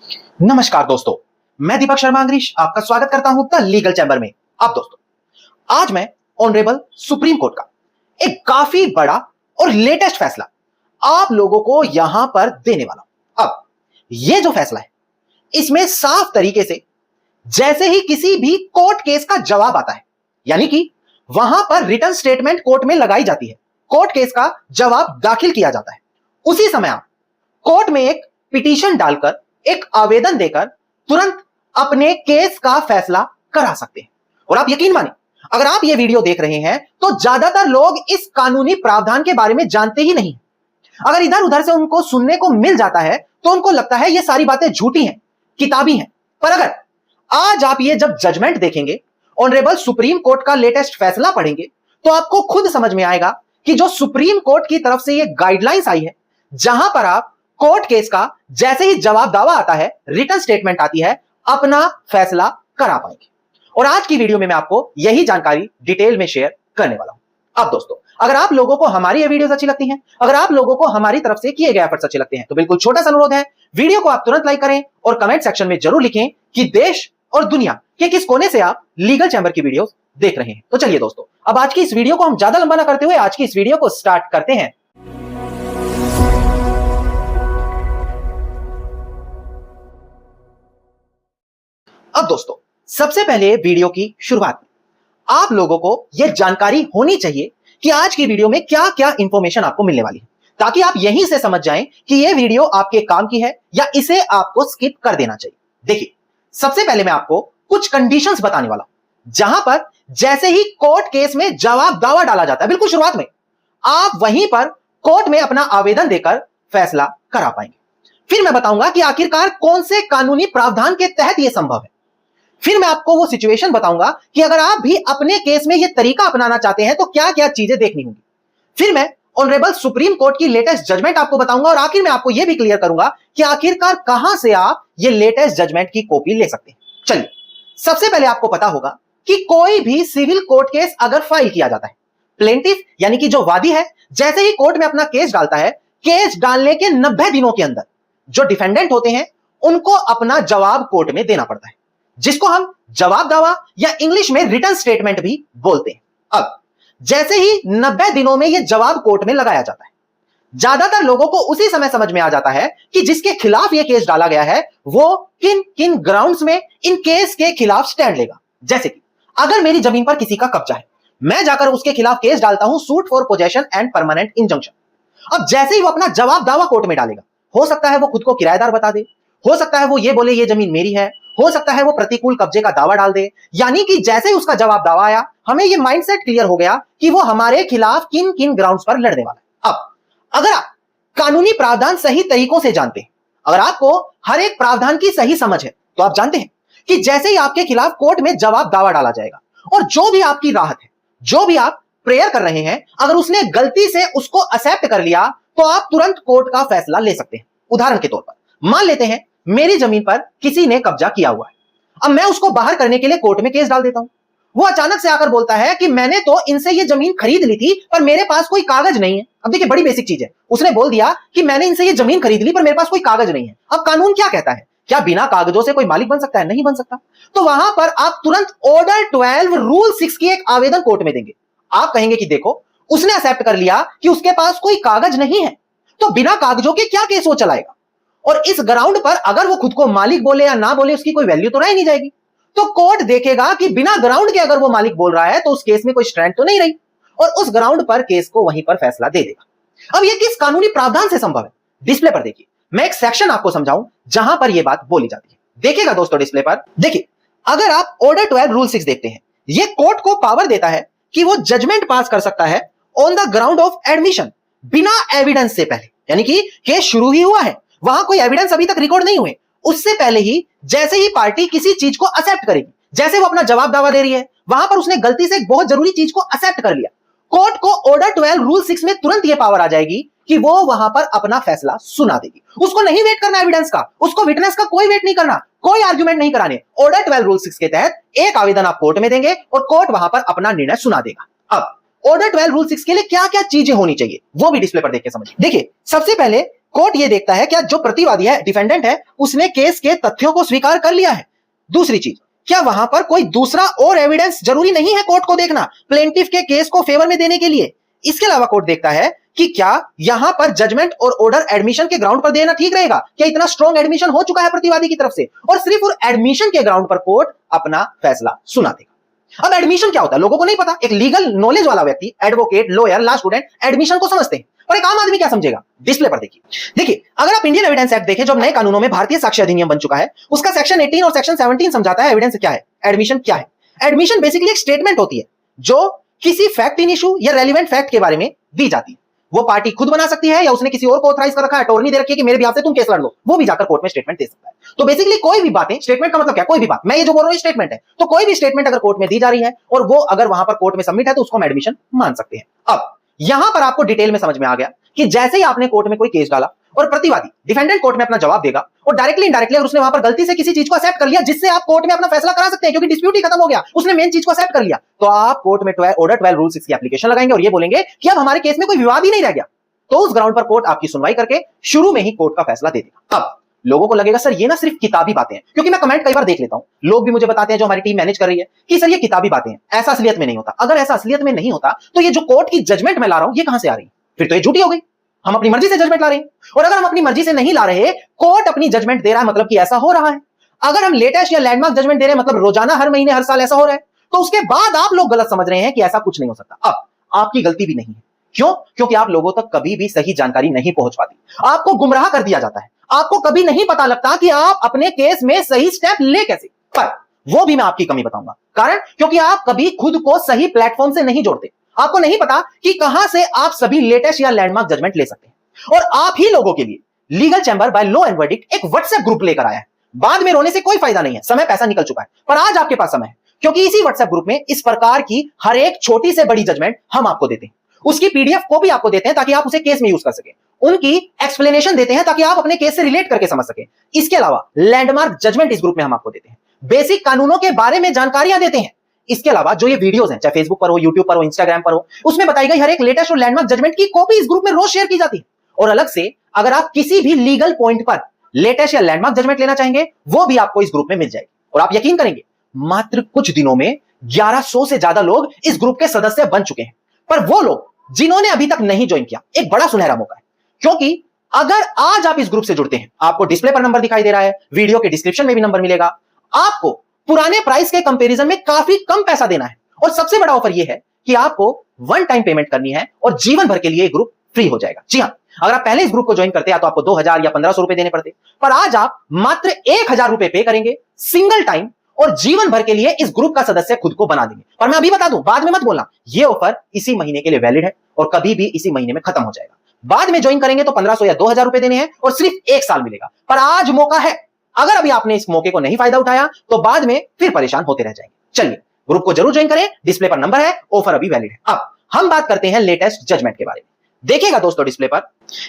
नमस्कार दोस्तों, मैं दीपक शर्मा अंग्रीश आपका स्वागत करता हूं द लीगल चैम्बर में। अब दोस्तों, आज मैं ऑनरेबल सुप्रीम कोर्ट का एक काफी बड़ा और लेटेस्ट फैसला आप लोगों को यहां पर देने वाला हूं। अब यह जो फैसला है, इसमें साफ तरीके से जैसे ही किसी भी कोर्ट केस का जवाब आता है, यानी कि वहां पर रिटन स्टेटमेंट कोर्ट में लगाई जाती है, कोर्ट केस का जवाब दाखिल किया जाता है, उसी समय आप कोर्ट में एक पिटीशन डालकर, एक आवेदन देकर तुरंत अपने केस का फैसला करा सकते हैं। और आप यकीन मानिए, अगर आप ये वीडियो देख रहे हैं तो ज्यादातर लोग इस कानूनी प्रावधान के बारे में जानते ही नहीं। अगर इधर उधर से उनको सुनने को मिल जाता है तो उनको लगता है ये सारी बातें झूठी हैं, किताबी हैं। पर अगर आज आप ये जब जजमेंट देखेंगे, ऑनरेबल सुप्रीम कोर्ट का लेटेस्ट फैसला पढ़ेंगे, तो आपको खुद समझ में आएगा कि जो सुप्रीम कोर्ट की तरफ से ये गाइडलाइंस आई है, जहां पर आप कोर्ट केस का जैसे ही जवाब दावा आता है, रिटन स्टेटमेंट आती है, अपना फैसला करा पाएंगे। और आज की वीडियो में मैं आपको यही जानकारी डिटेल में शेयर करने वाला हूं। अब दोस्तों, अगर आप लोगों को हमारी ये वीडियोस अच्छी लगती हैं, अगर आप लोगों को हमारी तरफ से किए गए एफर्ट्स अच्छे लगते हैं, तो बिल्कुल छोटा सा अनुरोध है, वीडियो को आप तुरंत लाइक करें और कमेंट सेक्शन में जरूर लिखें कि देश और दुनिया के किस कोने से आप लीगल चैम्बर की वीडियोस देख रहे हैं। तो चलिए दोस्तों, अब आज की इस वीडियो को हम ज्यादा लंबा ना करते हुए आज की इस वीडियो को स्टार्ट करते हैं। अब दोस्तों, सबसे पहले वीडियो की शुरुआत में आप लोगों को यह जानकारी होनी चाहिए कि आज की वीडियो में क्या क्या इंफॉर्मेशन आपको मिलने वाली है, ताकि आप यहीं से समझ जाएं कि यह वीडियो आपके काम की है या इसे आपको स्किप कर देना चाहिए। देखिए, सबसे पहले मैं आपको कुछ कंडीशंस बताने वाला हूं, जहां पर जैसे ही कोर्ट केस में जवाब दावा डाला जाता है, बिल्कुल शुरुआत में आप वहीं पर कोर्ट में अपना आवेदन देकर फैसला करा पाएंगे। फिर मैं बताऊंगा कि आखिरकार कौन से कानूनी प्रावधान के तहत यह संभव है। फिर मैं आपको वो सिचुएशन बताऊंगा कि अगर आप भी अपने केस में ये तरीका अपनाना चाहते हैं तो क्या क्या चीजें देखनी होंगी। फिर मैं ऑनरेबल सुप्रीम कोर्ट की लेटेस्ट जजमेंट आपको बताऊंगा और आखिर में आपको यह भी क्लियर करूंगा कि आखिरकार कहां से आप ये लेटेस्ट जजमेंट की कॉपी ले सकते हैं। चलिए, सबसे पहले आपको पता होगा कि कोई भी सिविल कोर्ट केस अगर फाइल किया जाता है, प्लेंटिफ यानी कि जो वादी है, जैसे ही कोर्ट में अपना केस डालता है, केस डालने के 90 दिनों के अंदर जो डिफेंडेंट होते हैं उनको अपना जवाब कोर्ट में देना पड़ता है, जिसको हम जवाब दावा या इंग्लिश में रिटन स्टेटमेंट भी बोलते हैं। अब जैसे ही 90 दिनों में यह जवाब कोर्ट में लगाया जाता है, ज्यादातर लोगों को उसी समय समझ में आ जाता है कि जिसके खिलाफ यह केस डाला गया है वो किन किन ग्राउंड्स में इन केस के खिलाफ स्टैंड लेगा। जैसे कि अगर मेरी जमीन पर किसी का कब्जा है, मैं जाकर उसके खिलाफ केस डालता हूं, suit for possession and permanent injunction. अब जैसे ही वो अपना जवाब दावा कोर्ट में डालेगा, हो सकता है वो खुद को किराएदार बता दे, हो सकता है वो ये बोले ये जमीन मेरी है, हो सकता है वो प्रतिकूल कब्जे का दावा डाल दे। यानी कि जैसे ही उसका जवाब दावा आया, हमें ये माइंडसेट क्लियर हो गया कि वो हमारे खिलाफ किन किन ग्राउंड्स पर लड़ने वाला है। अब अगर आप कानूनी प्रावधान सही तरीकों से जानते हैं, अगर आपको हर एक प्रावधान की सही समझ है, तो आप जानते हैं कि जैसे ही आपके खिलाफ कोर्ट में जवाब दावा डाला जाएगा और जो भी आपकी राहत है, जो भी आप प्रेयर कर रहे हैं, अगर उसने गलती से उसको एक्सेप्ट कर लिया तो आप तुरंत कोर्ट का फैसला ले सकते हैं। उदाहरण के तौर पर मान लेते हैं मेरी जमीन पर किसी ने कब्जा किया हुआ है, अब मैं उसको बाहर करने के लिए कोर्ट में केस डाल देता हूं। वो अचानक से आकर बोलता है कि मैंने तो इनसे ये जमीन खरीद ली थी पर मेरे पास कोई कागज नहीं है। अब देखिए, बड़ी बेसिक चीज है, उसने बोल दिया कि मैंने इनसे ये जमीन खरीद ली पर मेरे पास कोई कागज नहीं है। अब कानून क्या कहता है, क्या बिना कागजों से कोई मालिक बन सकता है? नहीं बन सकता। तो वहां पर आप तुरंत ऑर्डर 12 रूल 6 की एक आवेदन कोर्ट में देंगे। आप कहेंगे कि देखो, उसने एक्सेप्ट कर लिया कि उसके पास कोई कागज नहीं है, तो बिना कागजों के क्या केस वो चलाएगा। और इस ग्राउंड पर अगर वो खुद को मालिक बोले या ना बोले, उसकी कोई वैल्यू तो रह नहीं जाएगी। तो कोर्ट देखेगा कि बिना ग्राउंड के अगर वो मालिक बोल रहा है तो उस केस में कोई स्ट्रेंथ तो नहीं रही, और उस ग्राउंड पर केस को वहीं पर फैसला दे देगा। अब ये किस कानूनी प्रावधान से संभव है? डिस्प्ले पर देखिए, मैं एक सेक्शन आपको समझाऊं जहां पर यह बात बोली जाती है। देखिएगा दोस्तों, डिस्प्ले पर देखिए, अगर आप ऑर्डर 12 रूल 6 देखते हैं, यह कोर्ट को पावर देता है कि वो जजमेंट पास कर सकता है on the ground of admission, बिना एविडेंस से पहले। यानी कि केस शुरू ही हुआ है, वहां कोई एविडेंस अभी तक रिकॉर्ड नहीं हुए, उससे पहले ही जैसे ही पार्टी किसी चीज को एक्सेप्ट करेगी, जैसे वो अपना जवाब दावा दे रही है, वहां पर उसने गलती से एक बहुत जरूरी चीज को एक्सेप्ट कर लिया, कोर्ट को ऑर्डर 12 रूल 6 में तुरंत ये पावर आ जाएगी कि वो वहां पर अपना फैसला सुना देगी। उसको नहीं वेट करना एविडेंस का, उसको विटनेस का कोई वेट नहीं करना, कोई आर्गुमेंट नहीं कराने। ऑर्डर 12 रूल 6 के तहत एक आवेदन आप कोर्ट में देंगे और कोर्ट वहां पर अपना निर्णय सुना देगा। अब ऑर्डर 12 रूल 6 के लिए क्या क्या चीजें होनी चाहिए वो भी डिस्प्ले पर देख के समझिए। देखिए, सबसे पहले कोर्ट ये देखता है क्या जो प्रतिवादी है, डिफेंडेंट है, उसने केस के तथ्यों को स्वीकार कर लिया है। दूसरी चीज, क्या वहां पर कोई दूसरा और एविडेंस जरूरी नहीं है कोर्ट को देखना प्लेंटिफ के केस को फेवर में देने के लिए। इसके अलावा कोर्ट देखता है कि क्या यहां पर जजमेंट और ऑर्डर एडमिशन के ग्राउंड पर देना ठीक रहेगा, क्या इतना स्ट्रॉन्ग एडमिशन हो चुका है प्रतिवादी की तरफ से, और सिर्फ उस एडमिशन के ग्राउंड पर कोर्ट अपना फैसला सुना देगा। अब एडमिशन क्या होता है लोगों को नहीं पता। एक लीगल नॉलेज वाला व्यक्ति, advocate, lawyer, law student admission को समझते हैं, और एक आम आदमी क्या समझेगा। डिस्प्ले पर देखिए अगर आप इंडियन एविडेंस एक्ट देखें, जो नए कानूनों में भारतीय साक्ष्य अधिनियम बन चुका है, उसका सेक्शन 18 और सेक्शन 17 समझाता है एविडेंस क्या है, एडमिशन क्या है। एडमिशन बेसिकली एक स्टेटमेंट होती है जो किसी फैक्ट इन इशू या रेलिवेंट फैक्ट के बारे में दी जाती है। वो पार्टी खुद बना सकती है या उसने किसी और को ऑथराइज कर रखा है, अटॉर्नी दे रखी है कि मेरे बिहाफ से तुम केस लड़ लो, वो भी जाकर कोर्ट में स्टेटमेंट दे सकता है। तो बेसिकली कोई भी बातें, स्टेटमेंट का मतलब क्या, कोई भी बात, मैं ये जो बोल रहा हूं स्टेटमेंट है, तो कोई भी स्टेटमेंट अगर कोर्ट में दी जा रही है और वो अगर वहां पर कोर्ट में सबमिट है तो उसको हम एडमिशन मान सकते हैं। अब यहां पर आपको डिटेल में समझ में आ गया कि जैसे ही आपने कोर्ट में कोई केस डाला और प्रतिवादी, डिफेंडेंट कोर्ट में अपना जवाब देगा, और डायरेक्टली इनडायरेक्टली अगर उसने वहां पर गलती से किसी चीज को एक्सेप्ट कर लिया जिससे आप कोर्ट में अपना फैसला करा सकते हैं, क्योंकि डिस्प्यूट ही खत्म हो गया, उसने मेन चीज को एक्सेप्ट कर लिया, तो आप कोर्ट में ऑर्डर 12 रूल 6 की एप्लीकेशन लगाएंगे और ये बोलेंगे कि अब हमारे केस में कोई विवाद ही नहीं रह गया। तो उस ग्राउंड पर कोर्ट आपकी सुनवाई करके शुरू में ही कोर्ट का फैसला दे देगा। अब लोगों को लगेगा सर ये ना सिर्फ किताबी बातें हैं, क्योंकि मैं कमेंट कई बार देख लेता हूं, लोग भी मुझे बताते हैं जो हमारी टीम मैनेज कर रही है कि सर ये किताबी बातें हैं, ऐसा असलियत में नहीं होता। अगर ऐसा असलियत में नहीं होता तो ये जो कोर्ट की जजमेंट मैं ला रहा हूं ये कहां से आ रही है, फिर तो ये झूठी हो गई। हम अपनी मर्जी से जजमेंट ला रहे हैं, और अगर हम अपनी मर्जी से नहीं ला रहे, कोर्ट अपनी जजमेंट दे रहा है, मतलब कि ऐसा हो रहा है। अगर हम लेटेस्ट या लैंडमार्क जजमेंट दे रहे हैं, मतलब रोजाना, हर महीने, हर साल ऐसा हो रहा है, तो उसके बाद आप लोग गलत समझ रहे हैं कि ऐसा कुछ नहीं हो सकता। अब आपकी गलती भी नहीं है। क्यों? क्योंकि आप लोगों तक कभी भी सही जानकारी नहीं पहुंच पाती, आपको गुमराह कर दिया जाता है, आपको कभी नहीं पता लगता कि आप अपने केस में सही स्टेप ले कैसे। पर वो भी मैं आपकी कमी बताऊंगा, कारण क्योंकि आप कभी खुद को सही प्लेटफॉर्म से नहीं जोड़ते। आपको नहीं पता कि कहां से आप सभी लेटेस्ट या लैंडमार्क जजमेंट ले सकते हैं, और आप ही लोगों के लिए legal chamber by law and verdict एक व्हाट्सएप ग्रुप लेकर आया है। बाद में रोने से कोई फायदा नहीं है, समय पैसा निकल चुका है, पर आज आपके पास समय है, क्योंकि इसी व्हाट्सएप ग्रुप में इस प्रकार की हर एक छोटी से बड़ी जजमेंट हम आपको देते हैं। उसकी पीडीएफ को भी आपको देते हैं ताकि आप उसे केस में यूज कर सके, उनकी एक्सप्लेनेशन देते हैं ताकि आप अपने केस से रिलेट करके समझ सके। इसके अलावा लैंडमार्क जजमेंट इस ग्रुप में हम आपको देते हैं, बेसिक कानूनों के बारे में जानकारियां देते हैं। इसके अलावा जो ये वीडियोस हैं, चाहे फेसबुक पर हो, यूट्यूब पर हो, इंस्टाग्राम पर हो, उसमें बताई गई हर एक लेटेस्ट और लैंडमार्क जजमेंट की कॉपी इस ग्रुप में रोज शेयर की जाती है। और अलग से अगर आप किसी भी लीगल पॉइंट पर लेटेस्ट या लैंडमार्क जजमेंट लेना चाहेंगे, वो भी आपको इस ग्रुप में मिल जाएगी। और आप यकीन करेंगे, मात्र कुछ दिनों में 1100 से ज्यादा लोग इस ग्रुप के सदस्य बन चुके हैं। पर वो लोग जिन्होंने अभी तक नहीं ज्वाइन किया, एक बड़ा सुनहरा मौका है, क्योंकि अगर आज आप इस ग्रुप से जुड़ते हैं, आपको डिस्प्ले पर नंबर दिखाई दे रहा है, वीडियो के डिस्क्रिप्शन में भी नंबर मिलेगा, आपको पुराने प्राइस के कंपैरिजन में काफी कम पैसा देना है, और सबसे बड़ा ऑफर यह है कि आपको वन टाइम पेमेंट करनी है और जीवन भर के लिए एक ग्रुप फ्री हो जाएगा। जी हां, अगर आप पहले इस ग्रुप को ज्वाइन करते हैं तो आपको 2000 या 1500 रुपए देने पड़ते, पर आज आप मात्र 1000 रुपए पे करेंगे सिंगल टाइम, और जीवन भर के लिए इस ग्रुप का सदस्य खुद को बना देंगे। पर मैं अभी बता दूं, बाद में मत बोलना, यह ऑफर इसी महीने के लिए वैलिड है और कभी भी इसी महीने में खत्म हो जाएगा। बाद में ज्वाइन करेंगे तो 1500 या 2000 रुपए देने हैं और सिर्फ 1 साल मिलेगा। पर आज मौका है, अगर अभी आपने इस मौके को नहीं फायदा उठाया तो बाद में फिर परेशान होते रह जाएंगे। चलिए, ग्रुप को जरूर ज्वाइन करें, डिस्प्ले पर नंबर है, ऑफर अभी वैलिड है। अब हम बात करते हैं लेटेस्ट जजमेंट के बारे में। देखिएगा दोस्तों, डिस्प्ले पर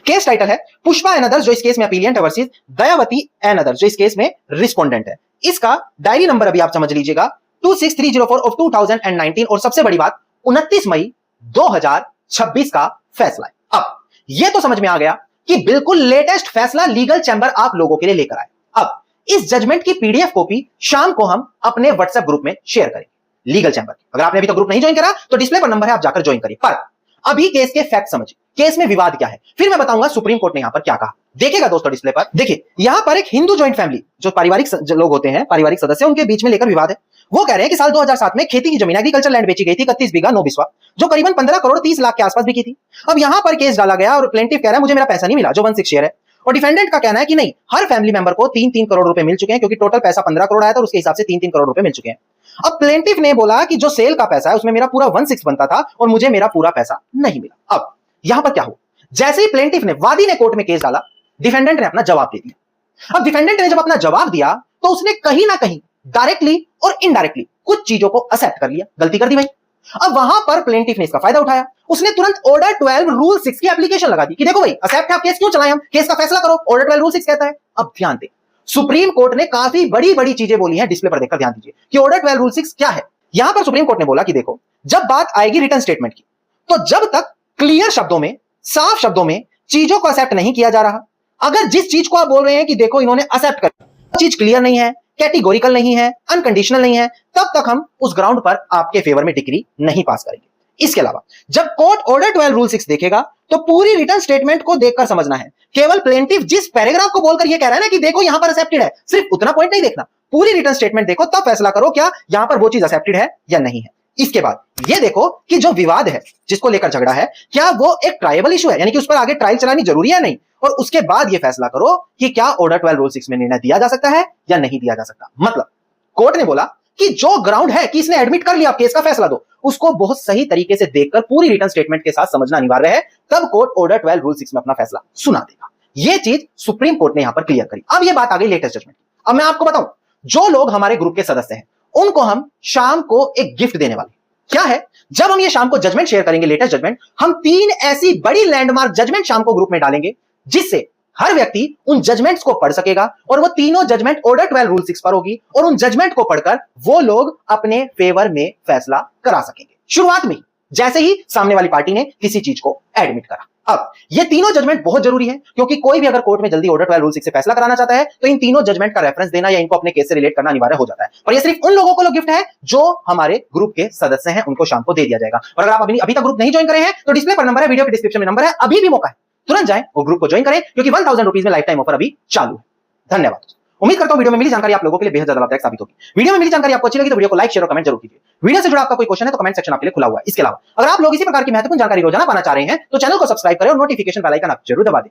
केस टाइटल है पुष्पा एंड अदर्स, जो इस केस में अपीलिएंट है, वर्सेस दयावती एंड अदर्स, जो इस केस में रिस्पोंडेंट है। इसका डायरी नंबर अभी आप समझ लीजिएगा 26304 ऑफ 2019, और सबसे बड़ी बात 29 मई 2026 का फैसला है। अब यह तो समझ में आ गया कि बिल्कुल लेटेस्ट फैसला लीगल चैंबर आप लोगों के लिए लेकर आए। अब इस जजमेंट की पीडीएफ कॉपी शाम को हम अपने व्हाट्सएप ग्रुप में शेयर करेंगे लीगल चैंबर के। अगर आपने अभी तक ग्रुप नहीं ज्वाइन करा तो डिस्प्ले पर नंबर है, आप जाकर ज्वाइन करिए। पर अभी केस के फैक्ट समझिए, केस में विवाद क्या है, फिर मैं बताऊंगा सुप्रीम कोर्ट ने यहां पर क्या कहा। देखिएगा दोस्तों, डिस्प्ले पर देखिए, यहां पर एक हिंदू ज्वाइंट फैमिली, जो पारिवारिक लोग होते हैं, पारिवारिक सदस्य, उनके बीच में लेकर विवाद है। वो कह रहे हैं कि साल 2007 में खेती की जमीन, एग्रीकल्चर लैंड बेची गई थी 31 बीघा 9 बिस्वा, जो करीबन 15 करोड़ 30 लाख के आसपास बिकी थी। अब यहां पर केस डाला गया और प्लेंटिफ कह रहा है मुझे मेरा पैसा नहीं मिला, जो 1/6 शेयर है, और डिफेंडेंट का कहना है कि नहीं, हर फैमिली मेंबर को 3-3 करोड़ रुपए मिल चुके हैं, क्योंकि टोटल पैसा 15 करोड़ आया था और उसके हिसाब से 3-3 करोड़ रुपए मिल चुके हैं। अब प्लेंटिफ ने बोला कि जो सेल का पैसा है उसमें मेरा पूरा 1/6 बनता था और मुझे मेरा पूरा पैसा नहीं मिला। अब यहां पर क्या हुआ, जैसे ही प्लेंटिफ ने, वादी ने कोर्ट में केस डाला, डिफेंडेंट ने अपना जवाब दे दिया। अब डिफेंडेंट ने जब अपना जवाब दिया तो उसने कहीं ना कहीं डायरेक्टली और इनडायरेक्टली कुछ चीजों को एक्सेप्ट कर लिया, गलती कर दी भाई। अब वहां पर प्लेंटिफ ने इसका फायदा उठाया, उसने तुरंत ऑर्डर 12 रूल 6 की एप्लीकेशन लगा दी कि देखो भाई, एक्सेप्ट है, आप केस क्यों चलाएं, हम केस का फैसला करो, ऑर्डर 12 रूल 6 कहता है। अब ध्यान दें, सुप्रीम कोर्ट ने काफी बड़ी बड़ी चीजें बोली हैं, डिस्प्ले पर देखकर ध्यान दीजिए कि ऑर्डर 12 रूल 6 क्या है। यहां पर सुप्रीम कोर्ट ने बोला कि देखो, जब बात आएगी रिटर्न स्टेटमेंट की, तो जब तक क्लियर शब्दों में, साफ शब्दों में चीजों को एक्सेप्ट नहीं किया जा रहा, अगर जिस चीज को आप बोल रहे हैं कि देखो इन्होंने एक्सेप्ट कर, चीज क्लियर नहीं है, कैटेगोरिकल नहीं है, अनकंडीशनल नहीं है, तब तक हम उस ग्राउंड पर आपके फेवर में डिग्री नहीं पास करेंगे। इसके अलावा जब कोर्ट ऑर्डर 12 रूल 6 देखेगा तो पूरी रिटर्न स्टेटमेंट को देखकर समझना है। केवल प्लेंटिफ जिस पैराग्राफ को बोलकर यह कह रहा है ना कि देखो यहां पर एक्सेप्टेड है, सिर्फ उतना पॉइंट नहीं देखना, पूरी रिटर्न स्टेटमेंट देखो, तब फैसला करो क्या यहां पर वो चीज एक्सेप्टेड है या नहीं है। इसके बाद ये देखो कि जो विवाद है, जिसको लेकर झगड़ा है, क्या वो एक ट्रायबल इशू है, यानी कि उस पर आगे ट्रायल चलानी जरूरी है नहीं, और उसके बाद ये फैसला करो कि क्या ऑर्डर 12 रूल 6 में निर्णय दिया जा सकता है या नहीं दिया जा सकता। मतलब कोर्ट ने बोला कि जो ग्राउंड है कि इसने एडमिट कर लिया, केस का फैसला दो, उसको बहुत सही तरीके से देखकर पूरी रिटर्न स्टेटमेंट के साथ समझना अनिवार्य है, तब कोर्ट ऑर्डर 12 रूल 6 में अपना फैसला सुना देगा। यह चीज सुप्रीम कोर्ट ने यहां पर क्लियर करी। अब यह बात आ गई लेटेस्ट जजमेंट। अब मैं आपको बताऊं, जो लोग हमारे ग्रुप के सदस्य हैं उनको हम शाम को एक गिफ्ट देने वाले। क्या है? जब हम ये शाम को जजमेंट शेयर करेंगे, लेटेस्ट जजमेंट, हम 3 ऐसी बड़ी लैंडमार्क जजमेंट शाम को ग्रुप में डालेंगे जिससे हर व्यक्ति उन जजमेंट्स को पढ़ सकेगा, और वो तीनों जजमेंट ऑर्डर 12 रूल 6 पर होगी, और उन जजमेंट को पढ़कर वो लोग अपने फेवर में फैसला करा सकेंगे। शुरुआत में जैसे ही सामने वाली पार्टी ने किसी चीज को एडमिट करा। अब ये तीनों जजमेंट बहुत जरूरी है, क्योंकि कोई भी अगर कोर्ट में जल्दी ऑर्डर 12 रूल 6 से फैसला कराना चाहता है तो इन तीनों जजमेंट का रेफरेंस देना या इनको अपने केस से रिलेट करना अनिवार्य हो जाता है। और ये सिर्फ उन लोगों को गिफ्ट है जो हमारे ग्रुप के सदस्य हैं, उनको शाम को दे दिया जाएगा। और अगर आप अभी तक ग्रुप नहीं ज्वाइन करे हैं तो डिस्प्ले पर नंबर है, वीडियो के डिस्क्रिप्शन में नंबर है, अभी भी मौका है, तुरंत जाएं और ग्रुप को ज्वाइन करें, क्योंकि 1000 रुपीज में लाइफ टाइम ऑफर अभी चालू है। धन्यवाद। उम्मीद करता हूं वीडियो में मिली जानकारी आप लोगों के लिए बेहद ज्यादा लाभदायक साबित होगी। वीडियो में मिली जानकारी आपको अच्छी लगी तो वीडियो को लाइक, शेयर और कमेंट जरूर कीजिए। वीडियो से जुड़ा आपका कोई क्वेश्चन है तो कमेंट सेक्शन आपके लिए खुला हुआ है। इसके अलावा अगर आप लोग इसी प्रकार की महत्वपूर्ण जानकारी रोजाना पाना चाह रहे हैं तो चैनल को सब्सक्राइब करें और नोटिफिकेशन बेल आइकन आप जरूर दबा दें।